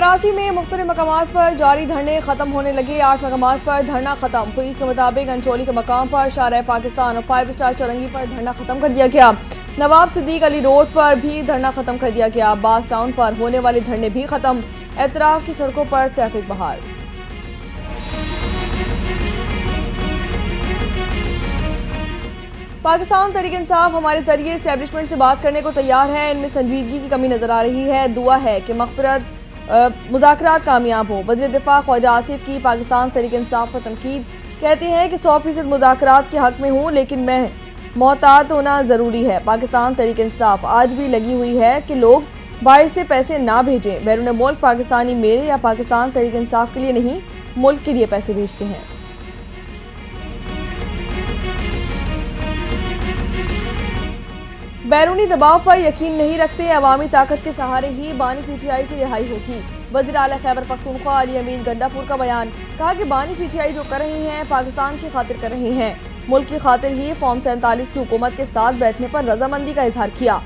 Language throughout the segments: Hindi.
कराची में मुख्तलिफ मकामात पर जारी धरने खत्म होने लगे। 8 मकामात पर धरना खत्म। पुलिस के मुताबिक अंचोली के मकाम पर शाहराह पाकिस्तान और 5 स्टार चौरंगी पर धरना खत्म कर दिया गया। नवाब सिद्दीक अली रोड पर भी धरना खत्म कर दिया गया। अब्बास टाउन पर होने वाले धरने भी खत्म। एतराफ की सड़कों पर ट्रैफिक बहाल। पाकिस्तान तहरीक इंसाफ हमारे जरिए इस्टेब्लिशमेंट से बात करने को तैयार है। इनमें संजीदगी की कमी नजर आ रही है। दुआ है कि मुज़ाकरात कामयाब हो। वज़ीर दिफा ख्वाजा आसिफ की पाकिस्तान तहरीक इंसाफ पर तनकीद। कहते हैं कि 100% मुज़ाकरात के हक में हूँ, लेकिन मैं मोहतात होना ज़रूरी है। पाकिस्तान तहरीक इंसाफ आज भी लगी हुई है कि लोग बाहर से पैसे ना भेजें। बैरून मुल्क पाकिस्तानी मेरे या पाकिस्तान तहरीक इंसाफ के लिए नहीं, मुल्क के लिए पैसे भेजते हैं। बैरूनी दबाव पर यकीन नहीं रखते। अवामी ताकत के सहारे ही बानी पीटीआई की रिहाई होगी। वज़ीर आला खैबर पख्तूनख्वा अली अमीन गंडापुर का बयान। कहा कि बानी पीटीआई जो कर रहे हैं पाकिस्तान की खातिर कर रहे हैं। मुल्क की खातिर ही फॉर्म 47 की हुकूमत के साथ बैठने पर रजामंदी का इजहार किया।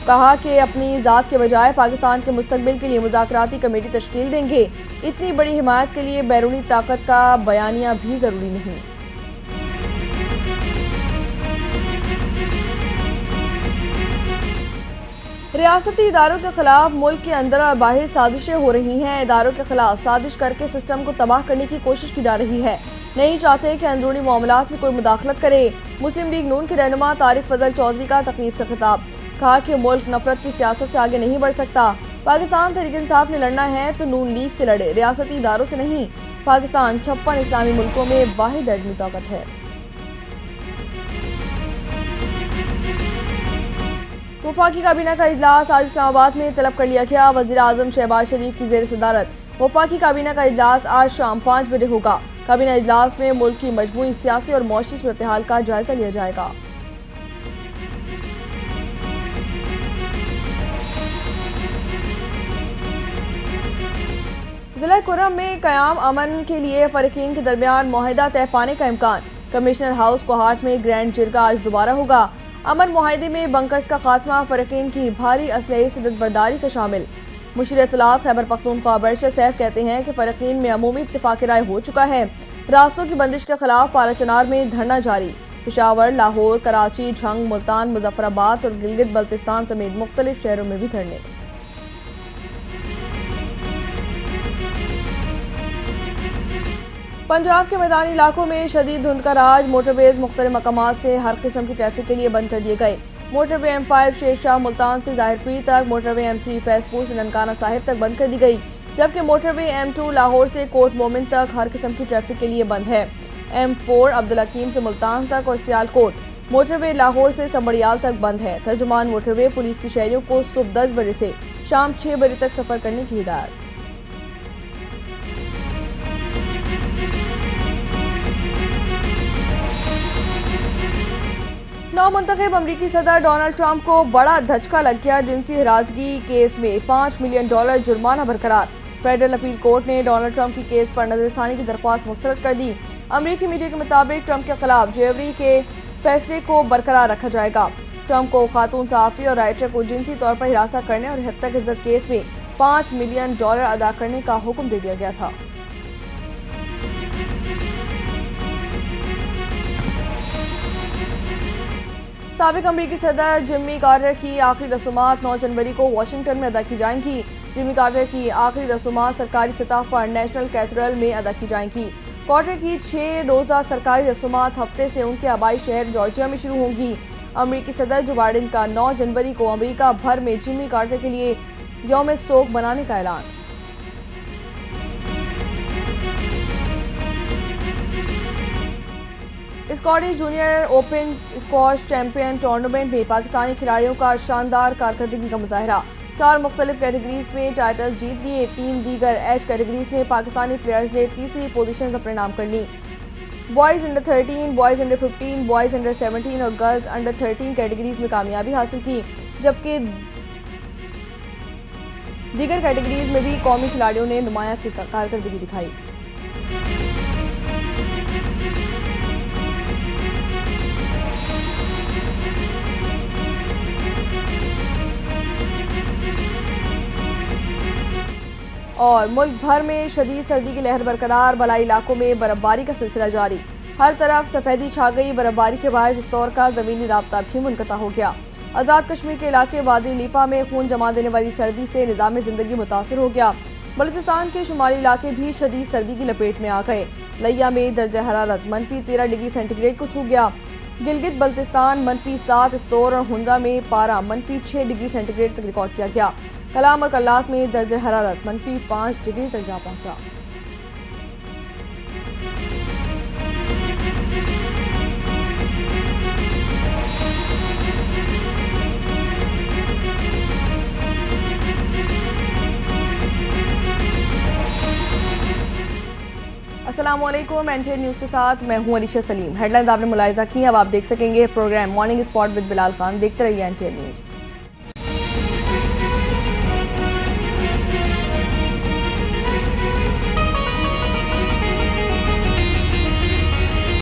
कहा कि अपनी ज़ात के बजाय पाकिस्तान के मुस्तकबिल के लिए मुज़ाकराती कमेटी तश्कील देंगे। इतनी बड़ी हिमायत के लिए बैरूनी ताकत का बयानिया भी ज़रूरी नहीं। रियासती इदारों के खिलाफ मुल्क के अंदर और बाहर साजिशें हो रही हैं। इदारों के खिलाफ साजिश करके सिस्टम को तबाह करने की कोशिश की जा रही है। नहीं चाहते कि अंदरूनी मामलात में कोई मुदाखलत करे। मुस्लिम लीग नून के रहनुमा तारिक फजल चौधरी का तकनीब से खिताब। कहा कि मुल्क नफरत की सियासत से आगे नहीं बढ़ सकता। पाकिस्तान तहरीक इंसाफ ने लड़ना है तो नून लीग से लड़े, रियासती इदारों से नहीं। पाकिस्तान 56 इस्लामी मुल्कों में वाहिद एटमी ताकत है। वफाकी काबीना का इजलास आज इस्लामाबाद में तलब कर लिया गया। वज़ीर आज़म शहबाज शरीफ की ज़ेर सदारत वफाकी काबीना का इजलास आज शाम 5 बजे होगा। काबीना इजलास में मुल्क की मजमूई सियासी और मौशी सूरत हाल का जायजा लिया जाएगा। जिला कुर्रम में क़याम अमन के लिए फ़रीक़ीन के दरमियान मुआहिदा तय पाने का इम्कान। कमिश्नर हाउस कोहाट में ग्रैंड जिरगा आज दोबारा होगा। अमन मुआहिदे में बंकर्स का खात्मा, फ़रीक़ीन की भारी असलहे से दस्तबरदारी का शामिल। मुशीर इत्तलात खैबर पख्तूनख्वा बरशर सैफ कहते हैं कि फ़रीक़ीन में अमूमी इत्तिफ़ाक़ राय हो चुका है। रास्तों की बंदिश के खिलाफ पाराचनार में धरना जारी। पेशावर, लाहौर, कराची, झंग, मुल्तान, मुजफ्फराबाद और गिलगित बल्तिस्तान समेत मुख्तलिफ शहरों में भी धरने। पंजाब के मैदानी इलाकों में शदीद धुंध का राज। मोटरवेज मुख्तलिफ मकामात से हर किस्म की ट्रैफिक के लिए बंद कर दिए गए। मोटरवे M5 शेरशाह मुल्तान से ज़ाहिरपीर तक, मोटरवे M3 फैजपुर से ननकाना साहिब तक बंद कर दी गई, जबकि मोटरवे M2 लाहौर से कोट मोमिन तक हर किस्म की ट्रैफिक के लिए बंद है। M4 अब्दुल हकीम से मुल्तान तक और सियालकोट मोटरवे लाहौर से संबड़ियाल तक बंद है। तर्जुमान मोटरवे पुलिस की शहरियों को सुबह 10 बजे से शाम 6 बजे तक सफ़र करने की हिदायत। नौमुंतखब अमरीकी सदर डोनाल्ड ट्रंप को बड़ा धचका लग गया। जिनसी हिरासगी केस में $5 मिलियन जुर्माना बरकरार। फेडरल अपील कोर्ट ने डोनाल्ड ट्रंप की केस पर नजरसानी की दरख्वास्त मुस्तरद कर दी। अमरीकी मीडिया के मुताबिक ट्रंप के खिलाफ जेवरी के फैसले को बरकरार रखा जाएगा। ट्रंप को खातून सहाफ़ी और राइटर को जिनसी तौर पर हिरासत करने और हत्या इज्जत केस में $5 मिलियन अदा करने का हुक्म दे दिया गया था। साबिक अमरीकी सदर जिम्मी कार्टर की आखिरी रसूमात 9 जनवरी को वाशिंगटन में अदा की जाएंगी। जिम्मी कार्टर की आखिरी रसूमात सरकारी सतह पर नेशनल कैथेड्रल में अदा की जाएंगी। कार्टर की 6 रोज़ा सरकारी रसूमात हफ्ते से उनके आबाई शहर जॉर्जिया में शुरू होंगी। अमरीकी सदर जो बाइडेन का 9 जनवरी को अमरीका भर में जिम्मी कार्टर के लिए यौम सोग मनाने का ऐलान। Scottish junior open squash champion tournament में पाकिस्तानी खिलाड़ियों का शानदार कारकर्दगी का मुजाहरा। 4 मुख्तलिफ कैटेगरीज में टाइटल जीत लिए। 3 दीगर एज कैटेगरीज में पाकिस्तानी प्लेयर्स ने तीसरी पोजीशन अपने नाम कर ली। Boys under 13, boys under 15, boys under 17 और गर्ल्स अंडर 13 कैटेगरीज में कामयाबी हासिल की, जबकि दीगर कैटेगरीज में भी कौमी खिलाड़ियों ने नुमाया कारकर्दगी दिखाई। और मुल्क भर में शदीद सर्दी की लहर बरकरार, बलाई इलाकों में बर्फबारी का सिलसिला जारी। हर तरफ सफ़ेदी छा गई। बर्फबारी के बाद इस दौर का ज़मीनी राब्ता भी मुनक़ता हो गया। आज़ाद कश्मीर के इलाके वादी लीपा में खून जमा देने वाली सर्दी से निज़ाम ज़िंदगी मुतासर हो गया। बलूचिस्तान के शुमाली इलाके भी शदीद सर्दी की लपेट में आ गए। लिया में दर्जा हरारत -13 डिग्री सेंटीग्रेड को छू गया। गिलगित बल्तिस्तान -7, इस्तोर और हुंदा में पारा -6 डिग्री सेंटीग्रेड तक रिकॉर्ड किया गया। कलाम और कल्लात में दर्जा हरारत -5 डिग्री तक जा पहुंचा। अस्सलामुअलैकुम, एनटीएन न्यूज़ के साथ मैं हूं अलीशा सलीम। हेडलाइंस आपने मुलाहिजा की, अब आप देख सकेंगे program morning spot with Bilal Khan. देखते रहिए एनटीएन न्यूज़।